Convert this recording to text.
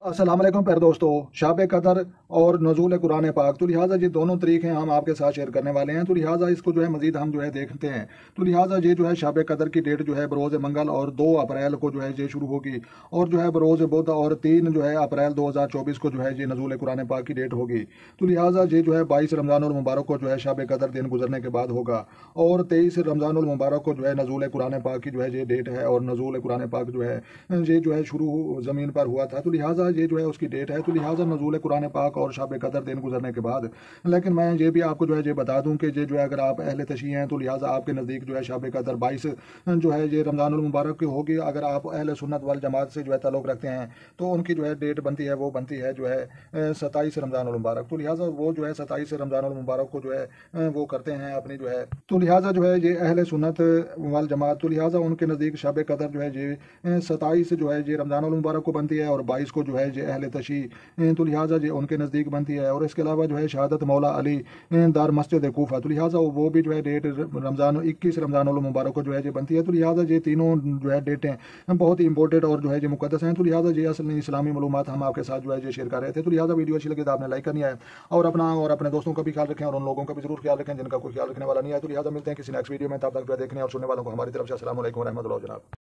अस्सलाम वालेकुम प्यारे दोस्तों। शाब कदर और नज़ूल कुरान पाक, तो लिहाजा ये दोनों तरीके हम आपके साथ शेयर करने वाले हैं। तो लिहाजा इसको जो है मजीद हम जो है देखते हैं। तो लिहाजा ये जो है शाब कदर की डेट जो है बरोज़ मंगल और 2 अप्रैल को जो है ये शुरू होगी, और जो है बरोज़ बुध और 3 जो है अप्रैल 2024 को जो है ये नज़ूल कुरान पाक की डेट होगी। तो लिहाजा ये जो है 22 रमज़ानुल मुबारक को जो है शाब कदर दिन गुजरने के बाद होगा, और 23 रमज़ानुल मुबारक को जो है नज़ूल कुरान पाक की जो है ये डेट है, और नज़ूल कुरान पाक जो है ये जो है शुरू ज़मीन पर हुआ था। तो लिहाजा ये जो है उसकी डेट है। तो लिहाजा नज़ूल कुरान पाक और शब कदर दिन गुजरने के बाद, लेकिन मैं ये भी आपको जो है ये बता दूं कि ये जो है अगर आप अहले तशी हैं तो लिहाजा आपके नज़दीक जो है शब कदर 22 जो है ये रमज़ानुल मुबारक की होगी। अगर आप अहले सुन्नत वल जमात से जो है ताल्लुक़ रखते हैं तो उनकी जो है डेट बनती है, वो बनती है जो है 27 रमज़ानुल मुबारक। तो लिहाजा वो जो है 27 रमज़ानुल मुबारक को जो है वो करते हैं अपनी जो है। तो लिहाजा जो है ये अहले सुन्नत वल जमात, तो लिहाजा उनके नज़दीक शब कदर जो है ये 27 जो है ये रमज़ानुल मुबारक को बनती है, और 22 को जो है ये अहले तशी तो लिहाजा ये उनके नज़दीक बनती है। और इसके अलावा जो है शहादत मौला अली दार मस्जिद कूफा, तो लिहाजा वो भी जो है डेट रमज़ान 21 रमज़ानुल मुबारक को जो है ये बनती है। तो लिहाजा ये तीनों जो है डेटें बहुत ही इंपॉर्टेंट और जो है ये मुकद्दस हैं। तो लिहाजा ये असल में इस्लामी मालूमात हम आपके साथ जो है ये शेयर कर रहे थे। तो लिहाजा वीडियो अच्छी लगी तो आपने लाइक करनी है, और अपना और अपने दोस्तों का भी ख्याल रखें, और उन लोगों का भी जरूर ख्याल रखें जिनका कोई ख्याल रखने वाला नहीं है। तो लिहाजा मिलते हैं किसी नेक्स्ट वीडियो में, तब तक जो है देखने और सुनने वालों को हमारी तरफ से अस्सलाम वालेकुम व रहमतुल्लाह जनाब।